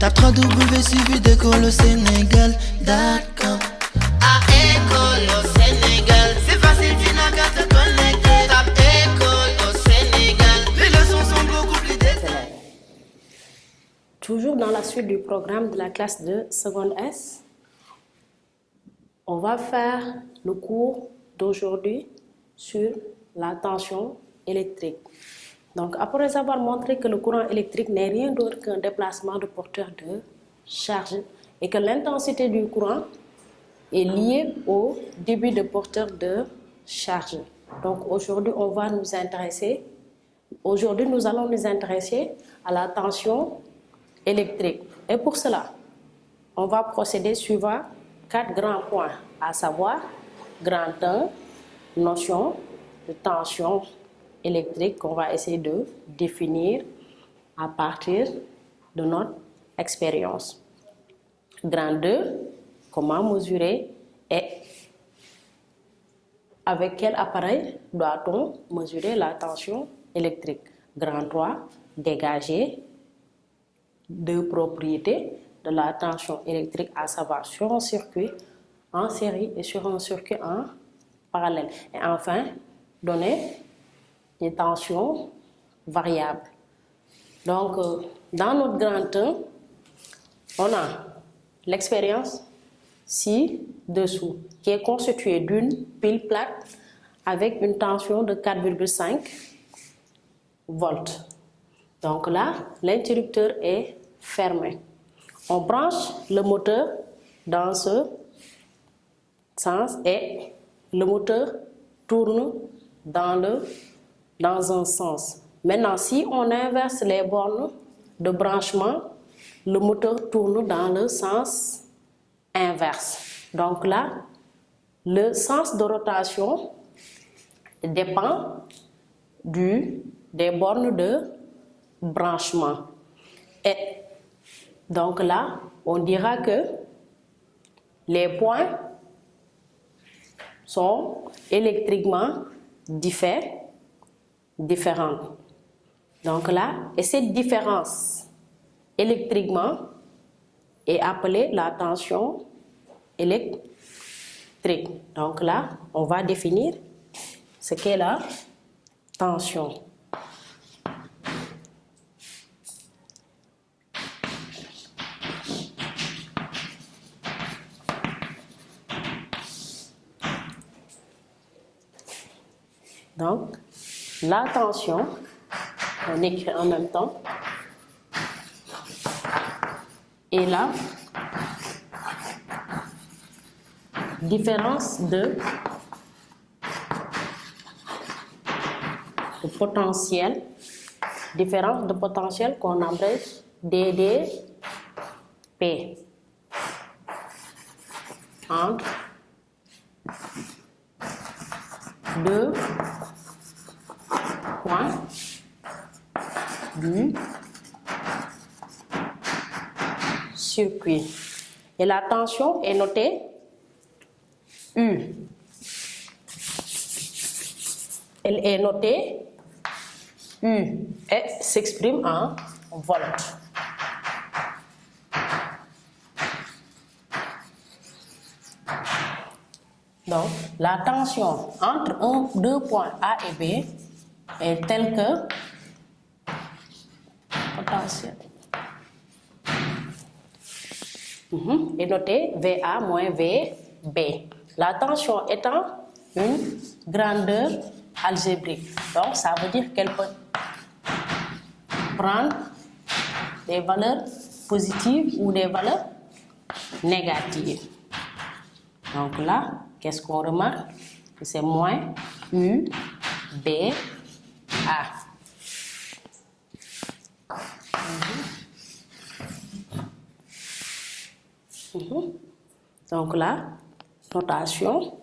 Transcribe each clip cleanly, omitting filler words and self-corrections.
Tape 3W suivi d'école au Sénégal. D'accord. À école au Sénégal, c'est facile, tu n'as qu'à te connecter. Tape école au Sénégal, les leçons sont beaucoup plus détaillées. Toujours dans la suite du programme de la classe de seconde S, on va faire le cours d'aujourd'hui sur la tension électrique. Donc, après avoir montré que le courant électrique n'est rien d'autre qu'un déplacement de porteur de charge et que l'intensité du courant est liée au débit de porteur de charge. Donc, aujourd'hui, nous allons nous intéresser à la tension électrique. Et pour cela, on va procéder suivant 4 grands points, à savoir, grand 1, notion de tension électrique qu'on va essayer de définir à partir de notre expérience. Grand 2, comment mesurer et avec quel appareil doit-on mesurer la tension électrique. Grand 3, dégager 2 propriétés de la tension électrique, à savoir sur un circuit en série et sur un circuit en parallèle. Et enfin, donner des tensions variables. Donc, dans notre grand 1, on a l'expérience ci-dessous, qui est constituée d'une pile plate avec une tension de 4,5 volts. Donc là, l'interrupteur est fermé. On branche le moteur dans ce sens et le moteur tourne dans un sens. Maintenant, si on inverse les bornes de branchement, le moteur tourne dans le sens inverse. Donc là, le sens de rotation dépend des bornes de branchement. Et donc là, on dira que les points sont électriquement différents. Donc là, et cette différence électriquement est appelée la tension électrique. Donc là, on va définir ce qu'est la tension. Donc, la tension, on écrit en même temps, et la différence de potentiel, qu'on abrège DDP, entre deux points du circuit. Et la tension est notée U. Elle est notée U et s'exprime en volts. Donc, la tension entre deux points A et B est telle que potentiel est noté VA moins VB. La tension étant une grandeur algébrique. Donc, ça veut dire qu'elle peut prendre des valeurs positives ou des valeurs négatives. Donc là, qu'est-ce qu'on remarque? Que c'est moins U, B, A. Donc là, notation.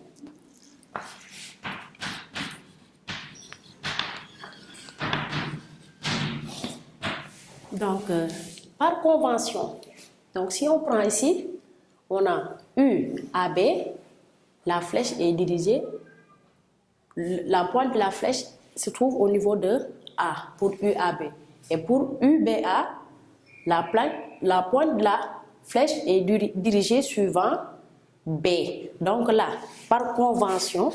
Donc, par convention, donc si on prend ici, on a UAB, la flèche est dirigée, la pointe de la flèche se trouve au niveau de A pour UAB. Et pour UBA, la la pointe de la flèche est dirigée suivant B. Donc là, par convention,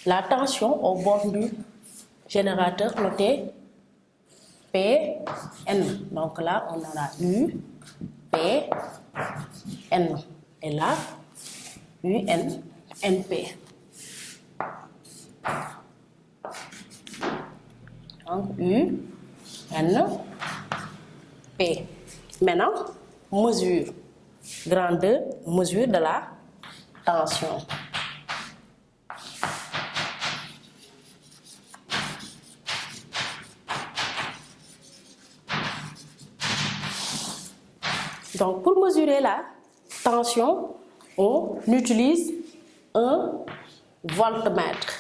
la tension au bord du générateur notée Pn. Donc là, on aura U, P, N. Et là, UN, NP. Donc U, N, P. Maintenant, mesure. Grandeur, mesure de la tension. Donc, pour mesurer la tension, on utilise un voltmètre.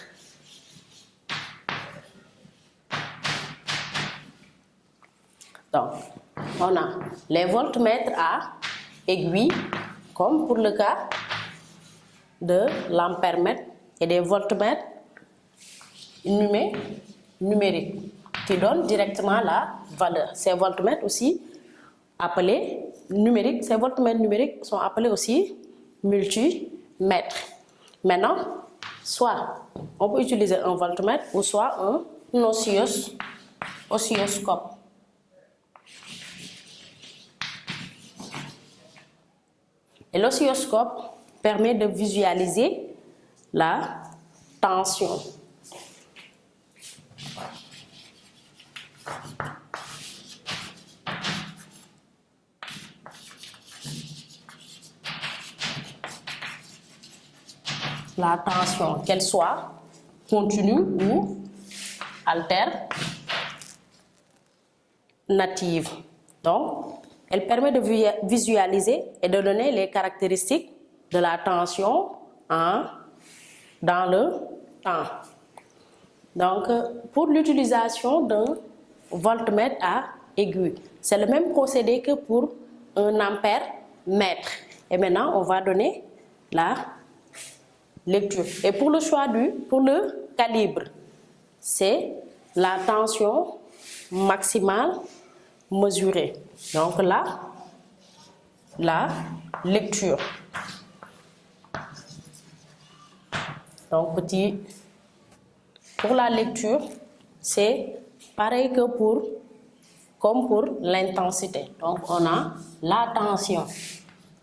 Donc, on a les voltmètres à aiguille, comme pour le cas de l'ampèremètre, et des voltmètres numériques qui donnent directement la valeur. Ces voltmètres aussi appelés numériques, ces voltmètres numériques sont appelés aussi multimètres. Maintenant, soit on peut utiliser un voltmètre ou soit un oscilloscope. Et l'oscilloscope permet de visualiser la tension. La tension, qu'elle soit continue ou alternative. Donc, elle permet de visualiser et de donner les caractéristiques de la tension dans le temps. Donc, pour l'utilisation d'un voltmètre à aiguille, c'est le même procédé que pour un ampère-mètre. Et maintenant, on va donner la lecture. Et pour le pour le calibre, c'est la tension maximale mesurée. Donc là, la lecture. Donc pour la lecture, c'est pareil que comme pour l'intensité. Donc on a la tension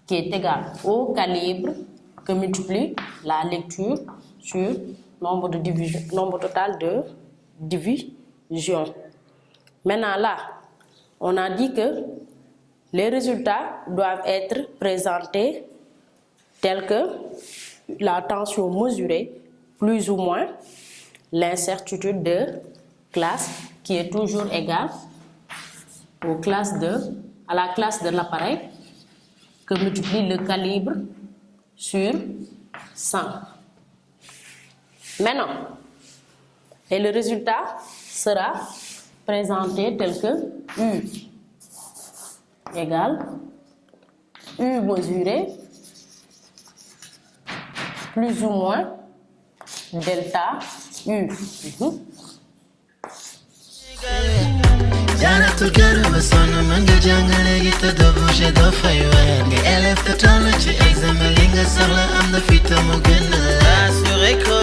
qui est égale au calibre que multiplie la lecture sur nombre total de divisions. Maintenant là, on a dit que les résultats doivent être présentés tels que la tension mesurée, plus ou moins l'incertitude de classe qui est toujours égale à la classe de l'appareil que multiplie le calibre sur 100. Maintenant, et le résultat sera présenté tel que U égale U mesuré plus ou moins delta U. Jana together with son manga jangale gita do bouge do faywa. Elef to tell you exam linga sala am the fita mugena. Asure ko